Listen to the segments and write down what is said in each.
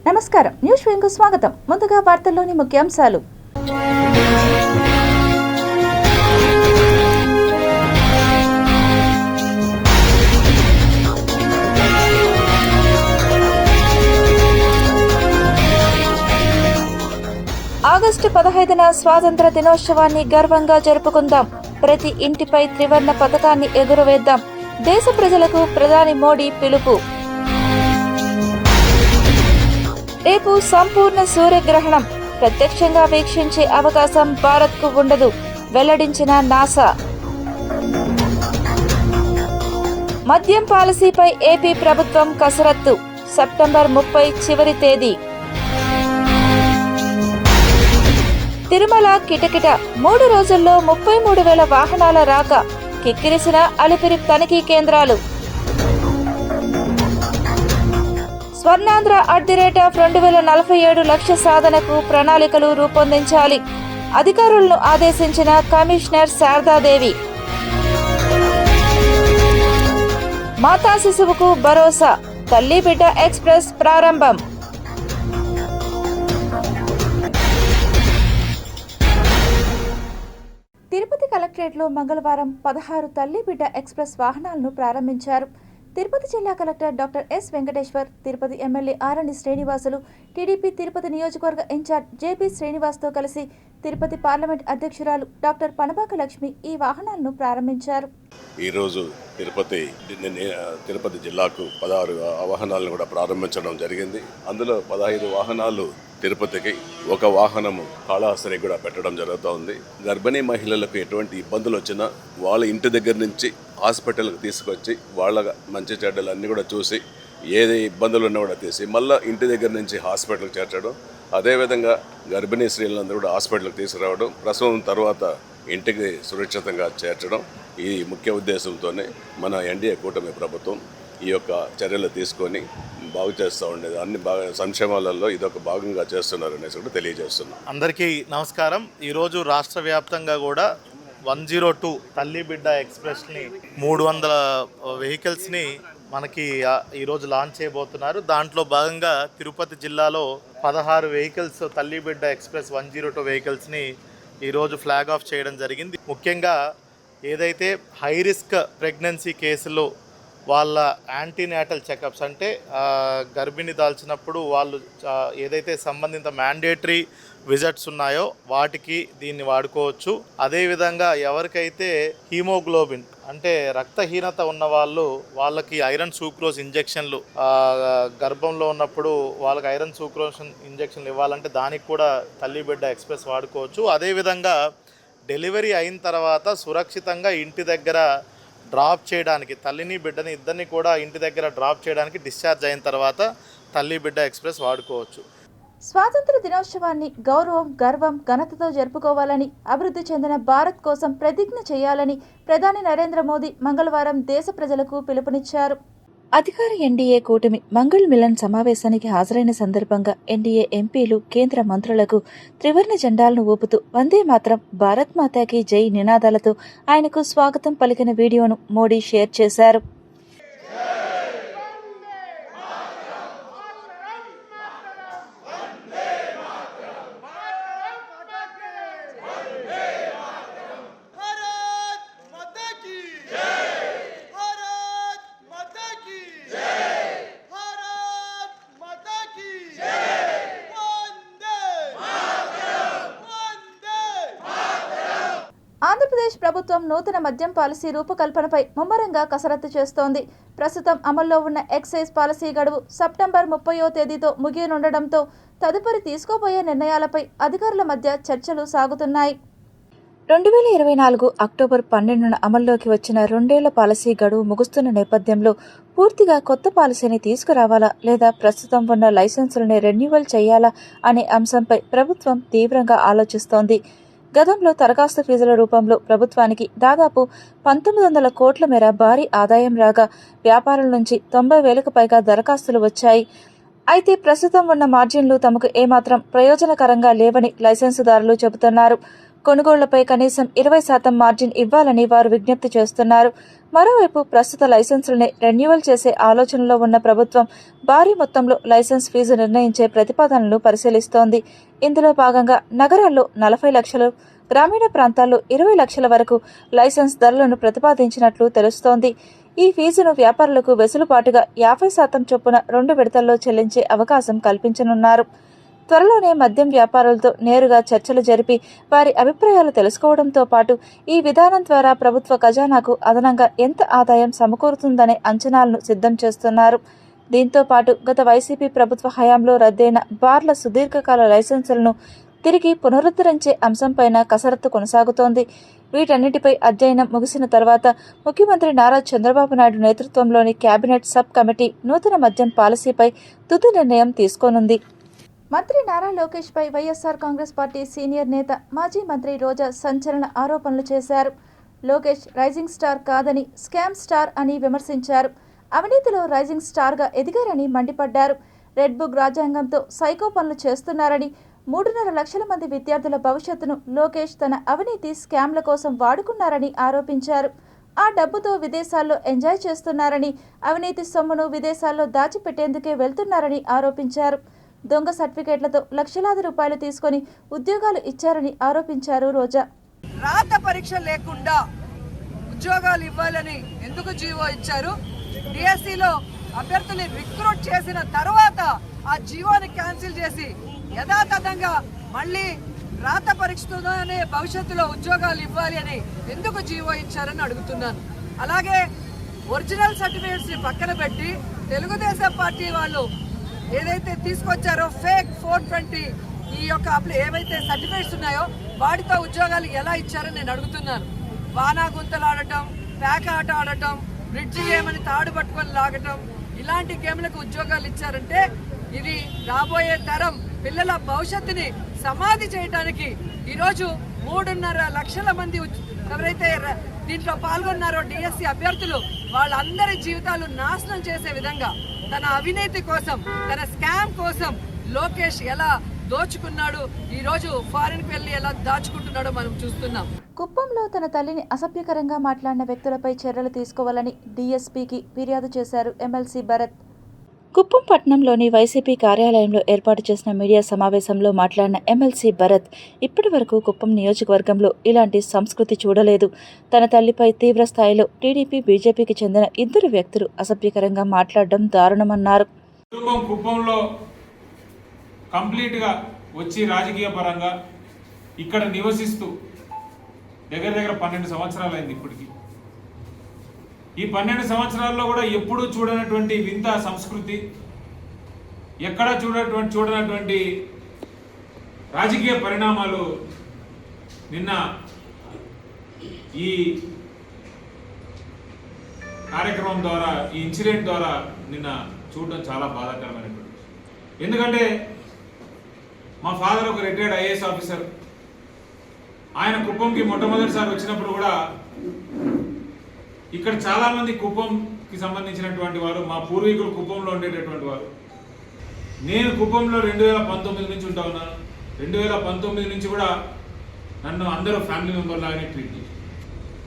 నమస్కారం, న్యూస్ వింగ్కు స్వాగతం. ముందుగా వార్తల్లోని ముఖ్యాంశాలు. ఆగస్టు 15న స్వాతంత్ర దినోత్సవాన్ని గర్వంగా జరుపుకుందాం. ప్రతి ఇంటిపై త్రివర్ణ పతాకాన్ని ఎగురవేద్దాం. దేశ ప్రజలకు ప్రధాని మోడీ పిలుపు. రేపు సంపూర్ణ సూర్యగ్రహణం. ప్రత్యక్షంగా వీక్షించే అవకాశం భారత్కు ఉండదు, వెల్లడించిన నాసా. మద్యం పాలసీపై ఏపీ ప్రభుత్వం కసరత్తు. సెప్టెంబర్ 30 చివరి తేదీ. తిరుమల కిటకిట. 3 రోజుల్లో 33,000 వాహనాల రాక. కిక్కిరిసిన అలిపిరి తనిఖీ కేంద్రాలు. స్వర్ణాంధ్ర @ 2047 లక్ష్య సాధనకు ప్రణాళికలు రూపొందించాలి. అధికారులను ఆదేశించిన కమిషనర్ శారదాదేవి. మాతా శిశువుకు భరోసా. తల్లి బిడ్డ ఎక్స్ప్రెస్ ప్రారంభం. తిరుపతి కలెక్టరేట్లో మంగళవారం 16 తల్లి బిడ్డ ఎక్స్ప్రెస్ వాహనాలను ప్రారంభించారు. తిరుపతి జిల్లా collector doctor S Venkateswar, Tirupati MLA Arani Srinivasulu, TDP Tirupati నియోజకవర్గ ఇన్ఛార్జ్ జేపీ శ్రీనివాస్తో కలిసి తిరుపతి పార్లమెంట్ అధ్యక్షురాలు డాక్టర్ పనబాక లక్ష్మి ఈ వాహనాలను ప్రారంభించారు. ఈరోజు తిరుపతి జిల్లాకు 16 వాహనాలను కూడా ప్రారంభించడం జరిగింది. అందులో 15 వాహనాలు తిరుపతికి, 1 వాహనము కాళహస్తికి కూడా పెట్టడం జరుగుతోంది. గర్భిణీ మహిళలకు ఎటువంటి ఇబ్బందులు వచ్చినా వాళ్ళ ఇంటి దగ్గర నుంచి హాస్పిటల్కి తీసుకొచ్చి వాళ్ళ మంచి చెడ్డలు అన్నీ కూడా చూసి ఏది ఇబ్బందులు ఉన్నా కూడా తీసి మళ్ళీ ఇంటి దగ్గర నుంచి హాస్పిటల్కి చేర్చడం, అదేవిధంగా గర్భిణీ స్త్రీలందరూ కూడా హాస్పిటల్కి తీసుకురావడం, ప్రసవం తర్వాత ఇంటికి సురక్షితంగా చేర్చడం ఈ ముఖ్య ఉద్దేశంతోనే మన ఎన్డీఏ కూటమి ప్రభుత్వం ఈ యొక్క చర్యలు తీసుకొని బాగు చేస్తూ ఉండేది. అన్ని సంక్షేమాలలో ఇదొక భాగంగా చేస్తున్నారు అనేసి కూడా తెలియజేస్తున్నాం. అందరికీ నమస్కారం. ఈరోజు రాష్ట్ర వ్యాప్తంగా కూడా 102 తల్లి బిడ్డ ఎక్స్ప్రెస్ని 300 వెహికల్స్ని మనకి ఈరోజు లాంచ్ చేయబోతున్నారు. దాంట్లో భాగంగా తిరుపతి జిల్లాలో 16 వెహికల్స్ తల్లి బిడ్డ ఎక్స్ప్రెస్ 102 వెహికల్స్ని ఈరోజు ఫ్లాగ్ ఆఫ్ చేయడం జరిగింది. ముఖ్యంగా ఏదైతే హై రిస్క్ ప్రెగ్నెన్సీ కేసులు వాళ్ళ యాంటీనేటల్ చెకప్స్ అంటే గర్భిణి దాల్చినప్పుడు వాళ్ళు ఏదైతే సంబంధిత మ్యాండేటరీ విజిట్స్ ఉన్నాయో వాటికి దీన్ని వాడుకోవచ్చు. అదేవిధంగా ఎవరికైతే హీమోగ్లోబిన్ అంటే రక్తహీనత ఉన్న వాళ్ళకి ఐరన్ సూక్రోజ్ ఇంజెక్షన్లు గర్భంలో ఉన్నప్పుడు వాళ్ళకి ఐరన్ సూక్రోజ్ ఇంజెక్షన్లు ఇవ్వాలంటే దానికి కూడా తల్లి బిడ్డ ఎక్స్ప్రెస్ వాడుకోవచ్చు. అదేవిధంగా డెలివరీ అయిన తర్వాత సురక్షితంగా ఇంటి దగ్గర డ్రాప్ చేయడానికి, తల్లిని బిడ్డని ఇద్దరిని కూడా ఇంటి దగ్గర డ్రాప్ చేయడానికి డిశ్చార్జ్ అయిన తర్వాత తల్లి బిడ్డ ఎక్స్ప్రెస్ వాడుకోవచ్చు. స్వాతంత్ర దినోత్సవాన్ని గౌరవం, గర్వం, ఘనతతో జరుపుకోవాలని, అభివృద్ధి చెందిన భారత్ కోసం ప్రతిజ్ఞ చేయాలని ప్రధాని నరేంద్ర మోదీ మంగళవారం దేశ ప్రజలకు పిలుపునిచ్చారు. అధికార ఎన్డీఏ కూటమి మంగళ్ మిలన్ సమావేశానికి హాజరైన సందర్భంగా ఎన్డీఏ ఎంపీలు, కేంద్ర మంత్రులకు త్రివర్ణ జెండాలను ఊపుతూ వందే మాత్రం, భారత్ మాతాకి జై నినాదాలతో ఆయనకు స్వాగతం పలికిన వీడియోను మోడీ షేర్ చేశారు. ఆంధ్రప్రదేశ్ ప్రభుత్వం నూతన మద్యం పాలసీ రూపకల్పనపై ముమ్మరంగా కసరత్తు చేస్తోంది. ప్రస్తుతం అమల్లో ఉన్న ఎక్సైజ్ పాలసీ గడువు సెప్టెంబర్ 30వ తేదీతో ముగియనుండటంతో తదుపరి తీసుకోబోయే నిర్ణయాలపై అధికారుల మధ్య చర్చలు సాగుతున్నాయి. 2024 అక్టోబర్ 12న అమల్లోకి వచ్చిన 2 ఏళ్ల పాలసీ గడువు ముగుస్తున్న నేపథ్యంలో పూర్తిగా కొత్త పాలసీని తీసుకురావాలా లేదా ప్రస్తుతం ఉన్న లైసెన్సులని రెన్యువల్ చేయాలా అనే అంశంపై ప్రభుత్వం తీవ్రంగా ఆలోచిస్తోంది. గతంలో దరఖాస్తు ఫీజుల రూపంలో ప్రభుత్వానికి దాదాపు 1900 కోట్ల మేర భారీ ఆదాయం రాగా వ్యాపారుల నుంచి 90,000కు పైగా దరఖాస్తులు వచ్చాయి. అయితే ప్రస్తుతం ఉన్న మార్జిన్లు తమకు ఏమాత్రం ప్రయోజనకరంగా లేవని లైసెన్సుదారులు చెబుతున్నారు. కొనుగోళ్లపై కనీసం 20% మార్జిన్ ఇవ్వాలని వారు విజ్ఞప్తి చేస్తున్నారు. మరోవైపు ప్రస్తుత లైసెన్సులనే రెన్యువల్ చేసే ఆలోచనలో ఉన్న ప్రభుత్వం భారీ మొత్తంలో లైసెన్స్ ఫీజు నిర్ణయించే ప్రతిపాదనలు పరిశీలిస్తోంది. ఇందులో భాగంగా నగరాల్లో 40 లక్షలు, గ్రామీణ ప్రాంతాల్లో 20 లక్షల వరకు లైసెన్స్ ధరలను ప్రతిపాదించినట్లు తెలుస్తోంది. ఈ ఫీజును వ్యాపారులకు వెసులుబాటుగా 50% చొప్పున 2 విడతల్లో చెల్లించే అవకాశం కల్పించనున్నారు. త్వరలోనే మద్యం వ్యాపారులతో నేరుగా చర్చలు జరిపి వారి అభిప్రాయాలు తెలుసుకోవడంతో పాటు ఈ విధానం ద్వారా ప్రభుత్వ ఖజానాకు అదనంగా ఎంత ఆదాయం సమకూరుతుందనే అంచనాలను సిద్ధం చేస్తున్నారు. దీంతో పాటు గత వైసీపీ ప్రభుత్వ హయాంలో రద్దయిన బార్ల సుదీర్ఘకాల లైసెన్సులను తిరిగి పునరుద్ధరించే అంశంపైన కసరత్తు కొనసాగుతోంది. వీటన్నిటిపై అధ్యయనం ముగిసిన తర్వాత ముఖ్యమంత్రి నారా చంద్రబాబు నాయుడు నేతృత్వంలోని కేబినెట్ సబ్ కమిటీ నూతన మద్యం పాలసీపై తుది నిర్ణయం తీసుకోనుంది. మంత్రి నారా లోకేష్ పై వైఎస్ఆర్ కాంగ్రెస్ పార్టీ సీనియర్ నేత మాజీ మంత్రి రోజా సంచలన ఆరోపణలు చేశారు. లోకేష్ రైజింగ్ స్టార్ కాదని స్కామ్ స్టార్ అని విమర్శించారు. అవినీతిలో రైజింగ్ స్టార్గా ఎదిగారని మండిపడ్డారు. రెడ్ బుక్ రాజ్యాంగంతో సైకో పనులు చేస్తున్నారని, 3.5 లక్షల మంది విద్యార్థుల భవిష్యత్తును లోకేష్ తన అవినీతి స్కామ్ల కోసం వాడుకున్నారని ఆరోపించారు. ఆ డబ్బుతో విదేశాల్లో ఎంజాయ్ చేస్తున్నారని, అవినీతి సొమ్మును విదేశాల్లో దాచిపెట్టేందుకే వెళ్తున్నారని ఆరోపించారు. దొంగ సర్టిఫికేట్లతో లక్షలాది రూపాయలు తీసుకొని ఉద్యోగాలు ఇచ్చారని ఆరోపించారు రోజా. రాత పరీక్ష లేకుండా ఉద్యోగాలు ఇవ్వాలని ఎందుకు జీవో ఇచ్చారు? డిఎస్సిలో అభ్యర్థుల్ని రిక్రూట్ చేసిన తర్వాత ఆ జీవోని క్యాన్సిల్ చేసి యథాతథంగా మళ్ళీ రాత పరీక్షతోనే భవిష్యత్తులో ఉద్యోగాలు ఇవ్వాలి అని ఎందుకు జీవో ఇచ్చారని అడుగుతున్నాను. అలాగే ఒరిజినల్ సర్టిఫికేట్స్ ని పక్కన పెట్టి తెలుగుదేశం పార్టీ వాళ్ళు ఏదైతే తీసుకొచ్చారో ఫేక్ 420 ఈ యొక్క ఏవైతే సర్టిఫికేట్స్ ఉన్నాయో వాటితో ఉద్యోగాలు ఎలా ఇచ్చారని నేను అడుగుతున్నాను. వానా గుంతలు ఆడటం, ప్యాక్ ఆట ఆడటం, బ్రిడ్జి గేమ్ అని తాడు పట్టుకొని లాగటం, ఇలాంటి గేమ్లకు ఉద్యోగాలు ఇచ్చారంటే ఇది రాబోయే తరం పిల్లల భవిష్యత్తుని సమాధి చేయడానికి ఈరోజు 3.5 లక్షల మంది ఎవరైతే దీంట్లో పాల్గొన్నారో డిఎస్సి అభ్యర్థులు వాళ్ళందరి జీవితాలు నాశనం చేసే విధంగా తన అవినీతి కోసం, తన స్కామ్ కోసం లోకేష్ ఎలా దోచుకున్నాడు, ఈ రోజు ఫారిన్కి వెళ్ళి ఎలా దాచుకుంటున్నాడో మనం చూస్తున్నాం. కుప్పంలో తన తల్లిని అసభ్యకరంగా మాట్లాడిన వ్యక్తులపై చర్యలు తీసుకోవాలని డీఎస్పీకి ఫిర్యాదు చేశారు ఎమ్మెల్సీ భరత్. కుప్పం పట్టణంలోని వైసీపీ కార్యాలయంలో ఏర్పాటు చేసిన మీడియా సమావేశంలో మాట్లాడిన ఎమ్మెల్సీ భరత్ ఇప్పటి వరకు కుప్పం నియోజకవర్గంలో ఇలాంటి సంస్కృతి చూడలేదు. తన తల్లిపై తీవ్ర స్థాయిలో టీడీపీ, బీజేపీకి చెందిన 2 వ్యక్తులు అసభ్యకరంగా మాట్లాడడం దారుణమన్నారు. కుప్పంలో కంప్లీట్గా వచ్చి రాజకీయ పరంగా ఇక్కడ నివసిస్తూ దగ్గర 12 సంవత్సరాలు అయింది ఇప్పటికి. ఈ 12 సంవత్సరాల్లో కూడా ఎప్పుడూ చూడనటువంటి వింత సంస్కృతి, ఎక్కడా చూడనటువంటి రాజకీయ పరిణామాలు నిన్న ఈ కార్యక్రమం ద్వారా, ఈ ఇన్సిడెంట్ ద్వారా నిన్న చూడడం చాలా బాధాకరమైనటువంటి. ఎందుకంటే మా ఫాదర్ ఒక రిటైర్డ్ ఐఏఎస్ ఆఫీసర్. ఆయన కుప్పంకి మొట్టమొదటిసారి వచ్చినప్పుడు కూడా ఇక్కడ చాలామంది కుప్పంకి సంబంధించినటువంటి వారు, మా పూర్వీకులు కుప్పంలో ఉండేటటువంటి వారు. నేను కుప్పంలో 2019 నుంచి ఉంటా ఉన్నాను. 2019 నుంచి కూడా నన్ను అందరూ ఫ్యామిలీ మెంబర్ లాగానే ట్రీట్ చేశారు.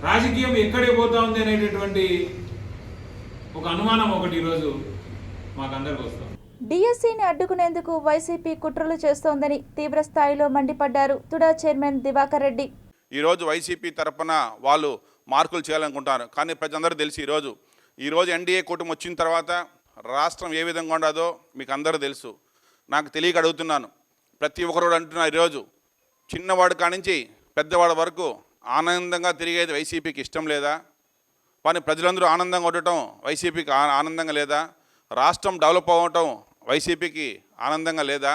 రాజకీయం ఎక్కడికి పోతా ఉంది అనేటటువంటి ఒక అనుమానం ఒకటి ఈరోజు మాకందరికి వస్తుంది. డిఎస్సీని అడ్డుకునేందుకు వైసీపీ కుట్రలు చేస్తోందని తీవ్ర స్థాయిలో మండిపడ్డారు తుడా చైర్మన్ దివాకర్ రెడ్డి. ఈరోజు వైసీపీ తరఫున వాళ్ళు మార్కులు చేయాలనుకుంటారు. కానీ ప్రజలందరూ తెలిసి ఈరోజు ఎన్డీఏ కూటమి వచ్చిన తర్వాత రాష్ట్రం ఏ విధంగా ఉండదో మీకు అందరూ తెలుసు. నాకు తెలియక అడుగుతున్నాను. ప్రతి ఒక్కరు అంటున్నారు, ఈరోజు చిన్నవాడు కానించి పెద్దవాడి వరకు ఆనందంగా తిరిగేది వైసీపీకి ఇష్టం లేదా? కానీ ప్రజలందరూ ఆనందంగా ఉండటం వైసీపీకి ఆనందంగా లేదా? రాష్ట్రం డెవలప్ అవ్వటం వైసీపీకి ఆనందంగా లేదా?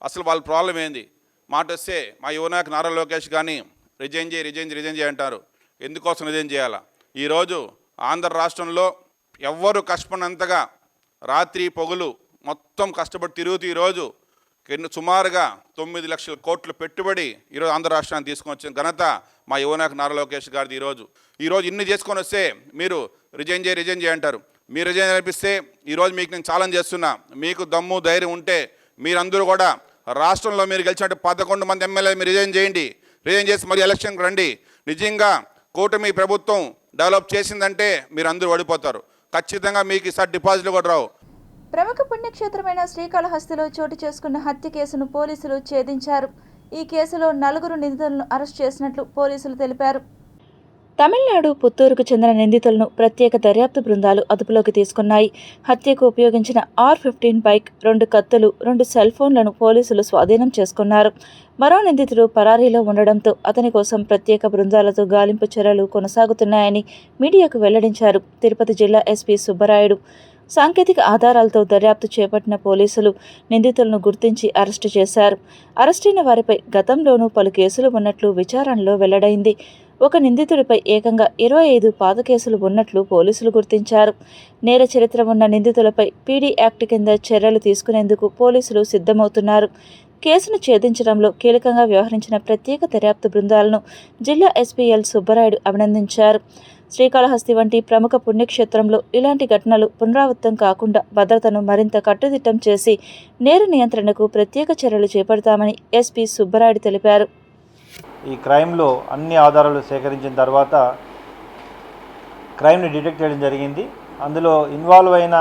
అసలు వాళ్ళ ప్రాబ్లం ఏంది? మాట వస్తే మా యువనాయకు నారా లోకేష్ కానీ రిజైన్ చేయి అంటారు. ఎందుకోసం రిజైన్ చేయాలా? ఈరోజు ఆంధ్ర రాష్ట్రంలో ఎవ్వరు కష్టపడినంతగా రాత్రి పొగులు మొత్తం కష్టపడి తిరుగుతూ ఈరోజు సుమారుగా 9 లక్షల కోట్ల పెట్టుబడి ఈరోజు ఆంధ్ర రాష్ట్రాన్ని తీసుకొని వచ్చిన ఘనత మా యువనాయకు నారా లోకేష్ గారిది. ఈరోజు ఇన్ని చేసుకొని వస్తే మీరు రిజైన్ చేయి అంటారు. మీరు రిజైన్ అనిపిస్తే ఈరోజు మీకు నేను ఛాలెంజ్ చేస్తున్నా. మీకు దమ్ము ధైర్యం ఉంటే మీరందరూ కూడా రాష్ట్రంలో మీరు గెలిచినట్టు 11 మంది ఎమ్మెల్యేలు మీరు రిజైన్ చేయండి. రిజైన్ చేసి మరి ఎలక్షన్కి రండి. నిజంగా కూటమి ప్రభుత్వం డెవలప్ చేసిందంటే మీరు అందరూ ఓడిపోతారు. ఖచ్చితంగా మీకు ఈసారి డిపాజిట్లు కూడా రావు. ప్రముఖ పుణ్యక్షేత్రమైన శ్రీకాళహస్తిలో చోటు చేసుకున్న హత్య కేసును పోలీసులు ఛేదించారు. ఈ కేసులో 4 నిందితులను అరెస్ట్ చేసినట్లు పోలీసులు తెలిపారు. తమిళనాడు పుత్తూరుకు చెందిన నిందితులను ప్రత్యేక దర్యాప్తు బృందాలు అదుపులోకి తీసుకున్నాయి. హత్యకు ఉపయోగించిన R15 బైక్, 2 కత్తులు, 2 సెల్ ఫోన్లను పోలీసులు స్వాధీనం చేసుకున్నారు. మరో నిందితుడు పరారీలో ఉండడంతో అతని కోసం ప్రత్యేక బృందాలతో గాలింపు చర్యలు కొనసాగుతున్నాయని మీడియాకు వెల్లడించారు తిరుపతి జిల్లా ఎస్పీ సుబ్బరాయుడు. సాంకేతిక ఆధారాలతో దర్యాప్తు చేపట్టిన పోలీసులు నిందితులను గుర్తించి అరెస్టు చేశారు. అరెస్టైన వారిపై గతంలోనూ పలు కేసులు ఉన్నట్లు విచారణలో వెల్లడైంది. ఒక నిందితుడిపై ఏకంగా 25 పాత కేసులు ఉన్నట్లు పోలీసులు గుర్తించారు. నేర చరిత్ర ఉన్న నిందితులపై పీడీ యాక్ట్ కింద చర్యలు తీసుకునేందుకు పోలీసులు సిద్ధమవుతున్నారు. కేసును ఛేదించడంలో కీలకంగా వ్యవహరించిన ప్రత్యేక దర్యాప్తు బృందాలను జిల్లా ఎస్పీ ఎల్ సుబ్బరాయుడు అభినందించారు. శ్రీకాళహస్తి వంటి ప్రముఖ పుణ్యక్షేత్రంలో ఇలాంటి ఘటనలు పునరావృతం కాకుండా భద్రతను మరింత కట్టుదిట్టం చేసి నేర నియంత్రణకు ప్రత్యేక చర్యలు చేపడతామని ఎస్పీ సుబ్బరాయుడు తెలిపారు. ఈ క్రైమ్లో అన్ని ఆధారాలు సేకరించిన తర్వాత క్రైమ్ని డిటెక్ట్ చేయడం జరిగింది. అందులో ఇన్వాల్వ్ అయిన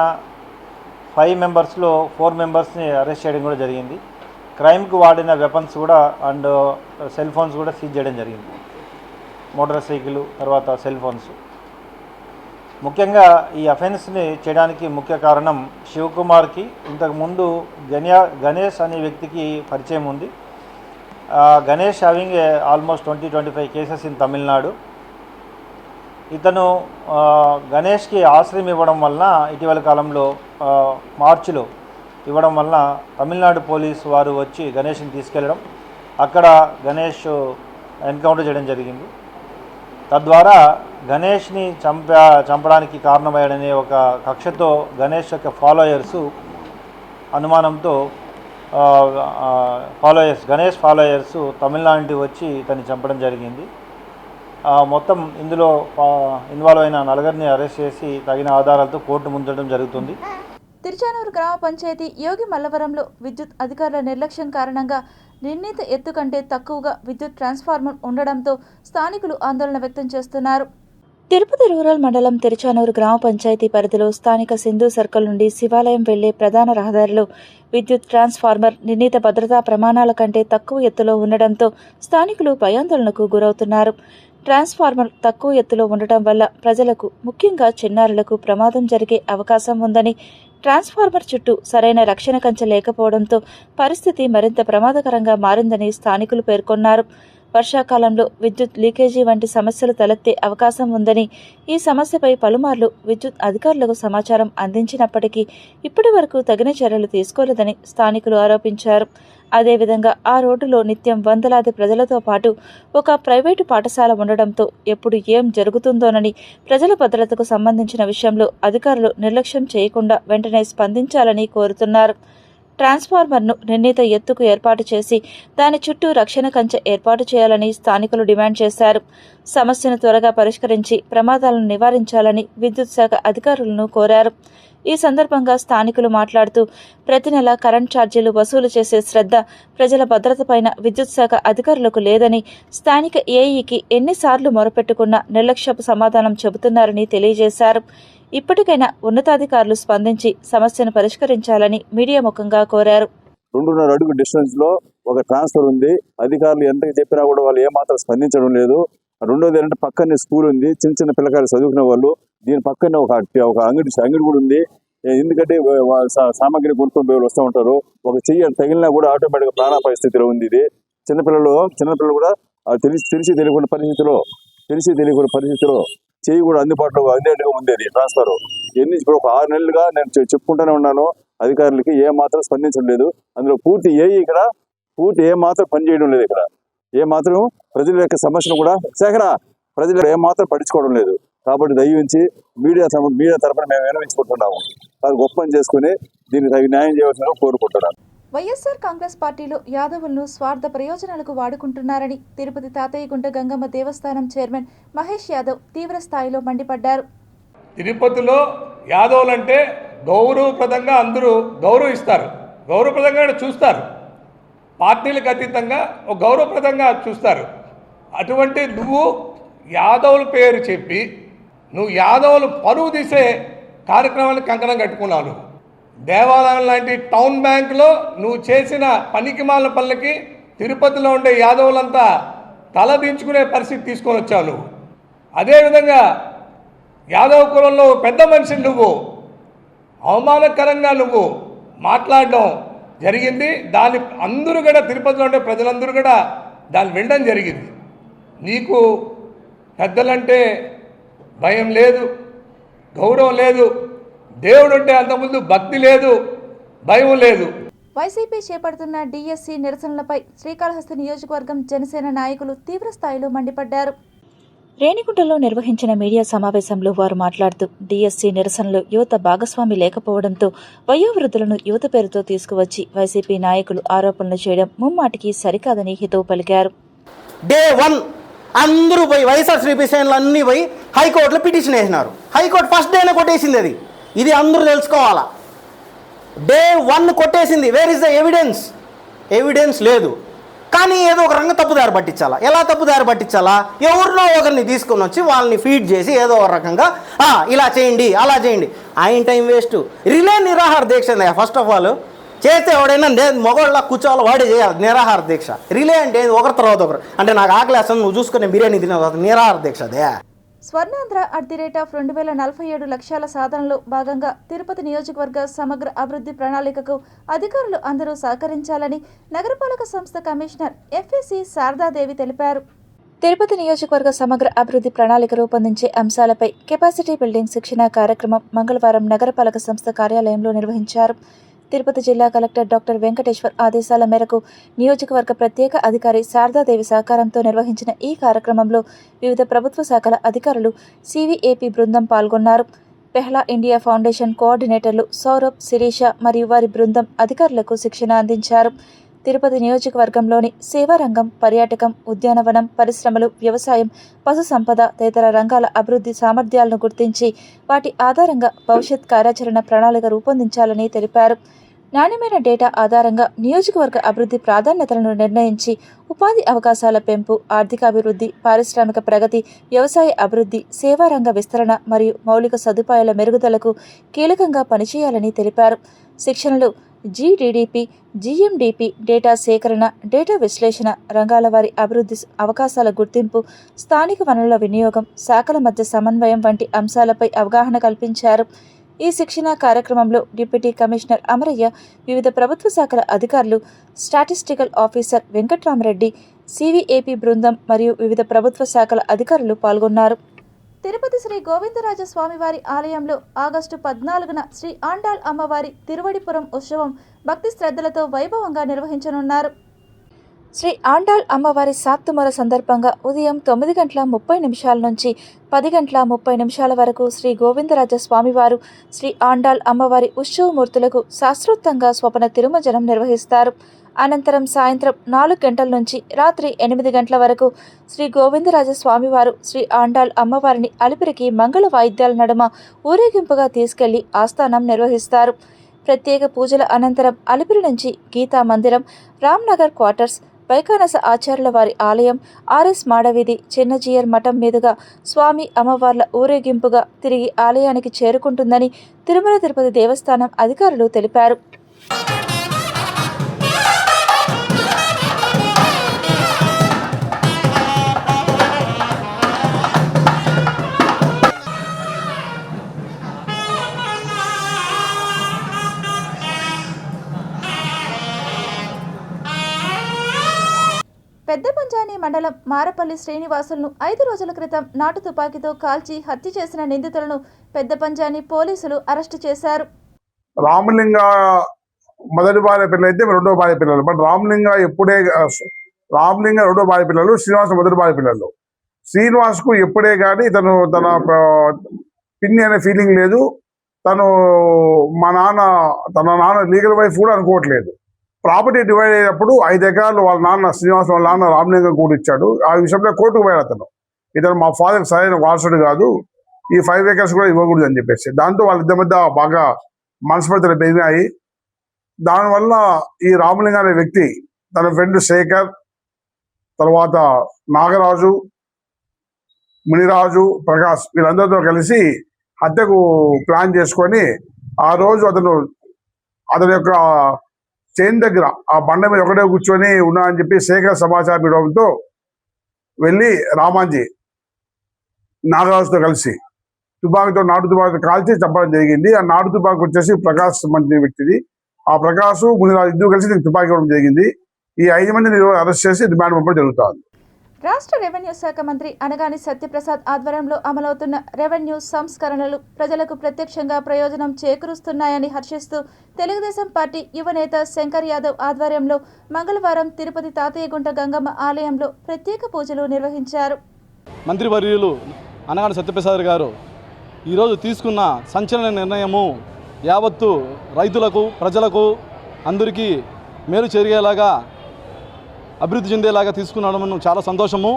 5 మెంబర్స్లో 4 మెంబర్స్ని అరెస్ట్ చేయడం కూడా జరిగింది. క్రైమ్కి వాడిన వెపన్స్ కూడా అండ్ సెల్ ఫోన్స్ కూడా సీజ్ చేయడం జరిగింది. మోటార్ సైకిల్, తర్వాత సెల్ ఫోన్స్. ముఖ్యంగా ఈ అఫెన్స్ని చేయడానికి ముఖ్య కారణం శివకుమార్కి ఇంతకుముందు గణేష్ అనే వ్యక్తికి పరిచయం ఉంది. Ganesh having almost 20-25 cases in Tamil Nadu. ఇతను గణేష్కి ఆశ్రయం ఇవ్వడం వలన ఇటీవల కాలంలో మార్చిలో ఇవ్వడం వలన తమిళనాడు పోలీసు వారు వచ్చి గణేష్ని తీసుకెళ్లడం, అక్కడ గణేష్ ఎన్కౌంటర్ చేయడం జరిగింది. తద్వారా గణేష్ని చంపడానికి కారణమయ్యాడనే ఒక కక్షతో గణేష్ యొక్క ఫాలోయర్సు అనుమానంతో గణేష్ ఫాలోయర్స్ తమిళనాడు వచ్చి ఇతన్ని చంపడం జరిగింది. మొత్తం ఇందులో ఇన్వాల్వ్ అయిన 4 అరెస్ట్ చేసి తగిన ఆధారాలతో కోర్టు ముంచడం జరుగుతుంది. తిరుచానూరు గ్రామ పంచాయతీ యోగి మల్లవరంలో విద్యుత్ అధికారుల నిర్లక్ష్యం కారణంగా నిర్ణీత ఎత్తు కంటే తక్కువగా విద్యుత్ ట్రాన్స్ఫార్మర్ ఉండడంతో స్థానికులు ఆందోళన వ్యక్తం చేస్తున్నారు. తిరుపతి రూరల్ మండలం తిరుచానూరు గ్రామ పంచాయతీ పరిధిలో స్థానిక సింధు సర్కిల్ నుండి శివాలయం వెళ్లే ప్రధాన రహదారిలో విద్యుత్ ట్రాన్స్ఫార్మర్ నిర్ణీత భద్రతా ప్రమాణాల కంటే తక్కువ ఎత్తులో ఉండడంతో స్థానికులు భయాందోళనకు గురవుతున్నారు. ట్రాన్స్ఫార్మర్ తక్కువ ఎత్తులో ఉండటం వల్ల ప్రజలకు, ముఖ్యంగా చిన్నారులకు ప్రమాదం జరిగే అవకాశం ఉందని, ట్రాన్స్ఫార్మర్ చుట్టూ సరైన రక్షణ కంచె లేకపోవడంతో పరిస్థితి మరింత ప్రమాదకరంగా మారిందని స్థానికులు పేర్కొన్నారు. వర్షాకాలంలో విద్యుత్ లీకేజీ వంటి సమస్యలు తలెత్తే అవకాశం ఉందని, ఈ సమస్యపై పలుమార్లు విద్యుత్ అధికారులకు సమాచారం అందించినప్పటికీ ఇప్పటి వరకు తగిన చర్యలు తీసుకోలేదని స్థానికులు ఆరోపించారు. అదేవిధంగా ఆ రోడ్డులో నిత్యం వందలాది ప్రజలతో పాటు ఒక ప్రైవేటు పాఠశాల ఉండడంతో ఎప్పుడు ఏం జరుగుతుందోనని, ప్రజల భద్రతకు సంబంధించిన విషయంలో అధికారులు నిర్లక్ష్యం చేయకుండా వెంటనే స్పందించాలని కోరుతున్నారు. ట్రాన్స్ఫార్మర్ను నిర్ణీత ఎత్తుకు ఏర్పాటు చేసి దాని చుట్టూ రక్షణ కంచె ఏర్పాటు చేయాలని స్థానికులు డిమాండ్ చేశారు. సమస్యను త్వరగా పరిష్కరించి ప్రమాదాలను నివారించాలని విద్యుత్ శాఖ అధికారులను కోరారు. ఈ సందర్భంగా స్థానికులు మాట్లాడుతూ ప్రతి నెల కరెంట్ ఛార్జీలు వసూలు చేసే శ్రద్ధ ప్రజల భద్రతపైన విద్యుత్ శాఖ అధికారులకు లేదని, స్థానిక ఏఈకి ఎన్నిసార్లు మొరపెట్టుకున్నా నిర్లక్ష్యపు సమాధానం చెబుతున్నారని తెలియజేశారు. ఇప్పటికైనా ఉన్నతాధికారులు స్పందించి సమస్యను పరిష్కరించాలని మీడియా ముఖంగా కోరారు. 2.5 అడుగు డిస్టెన్స్ లో ఒక ట్రాన్స్ఫర్ ఉంది. అధికారులు ఎంత చెప్పినా కూడా వాళ్ళు ఏమాత్రం స్పందించడం లేదు. రెండోది ఏంటంటే పక్కనే స్కూల్ ఉంది, చిన్న పిల్లకాయలు చదువుకునే వాళ్ళు. దీని పక్కనే ఒక అంగడి కూడా ఉంది. ఎందుకంటే సామాగ్రి కొనుక్కొని పోయి వస్తూ ఉంటారు. ఒక చెయ్యి తగిలినా కూడా ఆటోమేటిక్ గా ప్రాణాపాయ స్థితిలో ఉంది ఇది. చిన్నపిల్లలు కూడా తెలిసి తెలియకుండా పరిస్థితిలో చెయ్యి కూడా అందుబాటులో అందేట్టుగా ఉండేది ట్రాన్స్ఫర్. ఇప్పుడు ఒక 6 నెలలుగా నేను చెప్పుకుంటూనే ఉన్నాను, అధికారులకి ఏ మాత్రం స్పందించడం లేదు. అందులో పూర్తి ఏ మాత్రం పనిచేయడం లేదు. ఇక్కడ ఏ మాత్రం ప్రజల యొక్క సమస్యను కూడా ప్రజలు ఏ మాత్రం పట్టించుకోవడం లేదు. కాబట్టి దయించి మీడియా తరఫున మేము విన్నవించుకుంటున్నాము. అది గొప్ప పని చేసుకుని దీన్ని తగిన న్యాయం చేయవలసిందిగా కోరుకుంటున్నాను. వైఎస్ఆర్ కాంగ్రెస్ పార్టీలో యాదవులను స్వార్థ ప్రయోజనాలకు వాడుకుంటున్నారని తిరుపతి తాతయ్యగుంట గంగమ్మ దేవస్థానం చైర్మన్ మహేష్ యాదవ్ తీవ్ర స్థాయిలో మండిపడ్డారు. తిరుపతిలో యాదవులంటే గౌరవప్రదంగా అందరూ గౌరవిస్తారు, గౌరవప్రదంగా చూస్తారు. పార్టీలకు అతీతంగా ఒక గౌరవప్రదంగా చూస్తారు. అటువంటి నువ్వు యాదవుల పేరు చెప్పి నువ్వు యాదవులు పరువు తీసే కార్యక్రమానికి కంకణం కట్టుకున్నాను. దేవాలయం లాంటి టౌన్ బ్యాంకులో నువ్వు చేసిన పనికిమాలిన పనులకి తిరుపతిలో ఉండే యాదవులంతా తలదించుకునే పరిస్థితి తీసుకొని వచ్చావు నువ్వు. అదేవిధంగా యాదవ కులంలో పెద్ద మనిషిని నువ్వు అవమానకరంగా నువ్వు మాట్లాడడం జరిగింది. దాన్ని అందరూ కూడా తిరుపతిలో ఉండే ప్రజలందరూ కూడా దాన్ని వినడం జరిగింది. నీకు పెద్దలంటే భయం లేదు, గౌరవం లేదు, దేవుడు అంటే అంతకుముందు భక్తి లేదు, భయం లేదు. వైసీపీ చేపడుతున్న డిఎస్సి నిరసనలపై శ్రీకాళహస్తి నియోజకవర్గం జనసేన నాయకులు తీవ్ర స్థాయిలో మండిపడ్డారు. రేణిగుంటలో నిర్వహించిన మీడియా సమావేశంలో వారు మాట్లాడుతూ డిఎస్సి నిరసనలో యువత భాగస్వామి లేకపోవడంతో వయోవృద్ధులను యువత పేరుతో తీసుకువచ్చి వైసీపీ నాయకులు ఆరోపణలు చేయడం ముమ్మాటికి సరికాదని హితవు పలికారు. డే 1 అందరూ పోయి వైఎస్ఆర్సీపీ శ్రేణులు అన్నీ పోయి హైకోర్టులో పిటిషన్ వేసినారు. హైకోర్టు ఫస్ట్ డేనే కొట్టేసింది. ఇది అందరూ తెలుసుకోవాలా. డే 1 కొట్టేసింది. Where is the evidence? Evidence లేదు. కానీ ఏదో ఒక రకంగా తప్పుదారి పట్టించాలా. ఎలా తప్పుదారి పట్టించాలా? ఎవరినో ఒకరిని తీసుకొని వచ్చి వాళ్ళని ఫీడ్ చేసి ఏదో ఒక రకంగా ఇలా చేయండి, అలా చేయండి. ఆయన టైం వేస్ట్. రిలే నిరాహార దీక్ష ఫస్ట్ ఆఫ్ ఆల్ చేస్తే ఎవడైనా మొగోళ్ళ కూర్చోవాలి, వాడే చేయాలి నిరాహార దీక్ష. రిలే అంటే ఒకరి తర్వాత ఒకరు. అంటే నాకు ఆకలి వేస్తాను, నువ్వు చూసుకునే బిర్యానీ తినే నిరాహార దీక్ష అదే. స్వర్ణాంధ్ర @2047 లక్ష్యాల సాధనలో భాగంగా తిరుపతి నియోజకవర్గ సమగ్ర అభివృద్ధి ప్రణాళికకు అధికారులు అందరూ సహకరించాలని నగరపాలక సంస్థ కమిషనర్ ఎఫ్ఎసి శారదాదేవి తెలిపారు. తిరుపతి నియోజకవర్గ సమగ్ర అభివృద్ధి ప్రణాళిక రూపొందించే అంశాలపై కెపాసిటీ బిల్డింగ్ శిక్షణ కార్యక్రమం మంగళవారం నగరపాలక సంస్థ కార్యాలయంలో నిర్వహించారు. తిరుపతి జిల్లా కలెక్టర్ డాక్టర్ వెంకటేశ్వర్ ఆదేశాల మేరకు నియోజకవర్గ ప్రత్యేక అధికారి శారదాదేవి సహకారంతో నిర్వహించిన ఈ కార్యక్రమంలో వివిధ ప్రభుత్వ శాఖల అధికారులు, సివిఏపీ బృందం పాల్గొన్నారు. పెహ్లా ఇండియా ఫౌండేషన్ కోఆర్డినేటర్లు సౌరభ్, శిరీష మరియు వారి బృందం అధికారులకు శిక్షణ అందించారు. తిరుపతి నియోజకవర్గంలోని సేవారంగం, పర్యాటకం, ఉద్యానవనం, పరిశ్రమలు, వ్యవసాయం, పశు సంపద తదితర రంగాల అభివృద్ధి సామర్థ్యాలను గుర్తించి వాటి ఆధారంగా భవిష్యత్ కార్యాచరణ ప్రణాళిక రూపొందించాలని తెలిపారు. నాణ్యమైన డేటా ఆధారంగా నియోజకవర్గ అభివృద్ధి ప్రాధాన్యతలను నిర్ణయించి ఉపాధి అవకాశాల పెంపు, ఆర్థికాభివృద్ధి, పారిశ్రామిక ప్రగతి, వ్యవసాయ అభివృద్ధి, సేవారంగ విస్తరణ మరియు మౌలిక సదుపాయాల మెరుగుదలకు కీలకంగా పనిచేయాలని తెలిపారు. శిక్షణలు జీడీడీపీ, జీఎండీపీ, డేటా సేకరణ, డేటా విశ్లేషణ, రంగాల వారి అభివృద్ధి అవకాశాల గుర్తింపు, స్థానిక వనరుల వినియోగం, శాఖల మధ్య సమన్వయం వంటి అంశాలపై అవగాహన కల్పించారు. ఈ శిక్షణ కార్యక్రమంలో డిప్యూటీ కమిషనర్ అమరయ్య, వివిధ ప్రభుత్వ శాఖల అధికారులు, స్టాటిస్టికల్ ఆఫీసర్ వెంకట్రామరెడ్డి, సివిఏపీ బృందం మరియు వివిధ ప్రభుత్వ శాఖల అధికారులు పాల్గొన్నారు. తిరుపతి శ్రీ గోవిందరాజ స్వామివారి ఆలయంలో ఆగస్టు 14న శ్రీ ఆండాళ్ అమ్మవారి తిరువడిపురం ఉత్సవం భక్తి శ్రద్ధలతో వైభవంగా నిర్వహించనున్నారు. శ్రీ ఆండాళ్ అమ్మవారి సాత్తుమర సందర్భంగా ఉదయం 9:30 నుంచి 10:30 వరకు శ్రీ గోవిందరాజ స్వామివారు, శ్రీ ఆండాళ్ అమ్మవారి ఉత్సవమూర్తులకు శాస్త్రోక్తంగా స్వపన తిరుమంజనం నిర్వహిస్తారు. అనంతరం సాయంత్రం 4 గంటల నుంచి రాత్రి 8 గంటల వరకు శ్రీ గోవిందరాజ స్వామివారు, శ్రీ ఆండాళ్ అమ్మవారిని అలిపిరికి మంగళ వాయిద్యాల నడుమ ఊరేగింపుగా తీసుకెళ్లి ఆస్థానం నిర్వహిస్తారు. ప్రత్యేక పూజల అనంతరం అలిపిరి నుంచి గీతా మందిరం, రామ్నగర్ క్వార్టర్స్, వైకానస ఆచార్యుల వారి ఆలయం, ఆర్ఎస్ మాడవీధి, చిన్నజీయర్ మఠం మీదుగా స్వామి అమ్మవార్ల ఊరేగింపుగా తిరిగి ఆలయానికి చేరుకుంటుందని తిరుమల తిరుపతి దేవస్థానం అధికారులు తెలిపారు. పెద్ద పంజాని మండలం మారపల్లి శ్రీనివాసులను 5 రోజుల క్రితం నాటు తుపాకీతో కాల్చి హత్య చేసిన నిందితులను పెద్ద పంజాని పోలీసులు అరెస్టు చేశారు. రామలింగ మొదటి భార్య పిల్లలు అయితే రెండో భార్య పిల్లలు. బట్ రామలింగ రెండో భార్య పిల్లలు, శ్రీనివాస్ మొదటి భార్య పిల్లలు. శ్రీనివాస్ కు ఎప్పుడే కానీ తన పిన్ని అనే ఫీలింగ్ లేదు. తన నాన్న లీగల్ వైఫ్ కూడా అనుకోవట్లేదు. ప్రాపర్టీ డివైడ్ అయినప్పుడు 5 ఎకరాలు వాళ్ళ నాన్న శ్రీనివాస్ వాళ్ళ నాన్న రామలింగం కూడా ఇచ్చాడు. ఆ విషయంలో కోర్టుకు పోయాడు. ఇతను మా ఫాదర్ సరైన వారసుడు కాదు, ఈ 5 acres కూడా ఇవ్వకూడదు అని చెప్పేసి. దాంతో వాళ్ళిద్దరి మధ్య బాగా మనస్పర్ధలు పెరిగాయి. దానివల్ల ఈ రామలింగం అనే వ్యక్తి తన ఫ్రెండ్ శేఖర్, తర్వాత నాగరాజు, మునిరాజు, ప్రకాష్ వీళ్ళందరితో కలిసి హత్యకు ప్లాన్ చేసుకొని ఆ రోజు అతని యొక్క చైన్ దగ్గర ఆ బండ మీద ఒకటే కూర్చొని ఉన్నా అని చెప్పి శేఖర్ సమాచారం ఇవ్వడంతో వెళ్ళి రామాంజీ నాగరాజుతో కలిసి నాటు తుపాకీతో కాల్చి చంపడం జరిగింది. ఆ నాటు తుపాకీ వచ్చేసి ప్రకాష్ సంబంధించిన వ్యక్తిది. ఆ ప్రకాష్, మునిరాజు ఇద్దరు కలిసి దీనికి తుపాకీ ఇవ్వడం జరిగింది. ఈ 5 మందిని అరెస్ట్ చేసి రిమాండ్ పంపడం జరుగుతుంది. రాష్ట్ర రెవెన్యూ శాఖ మంత్రి అనగాని సత్యప్రసాద్ ఆధ్వర్యంలో అమలవుతున్న రెవెన్యూ సంస్కరణలు ప్రజలకు ప్రత్యక్షంగా ప్రయోజనం చేకూరుస్తున్నాయని హర్షిస్తూ తెలుగుదేశం పార్టీ యువనేత శంకర్ యాదవ్ ఆధ్వర్యంలో మంగళవారం తిరుపతి తాతయ్యగుంట గంగమ్మ ఆలయంలో ప్రత్యేక పూజలు నిర్వహించారు. మంత్రివర్యులు అనగాని సత్యప్రసాద్ గారు ఈరోజు తీసుకున్న సంచలన నిర్ణయము యావత్తు రైతులకు, ప్రజలకు అందరికీ మేలు జరిగేలాగా, అభివృద్ధి చెందేలాగా తీసుకున్నాడమని చాలా సంతోషము.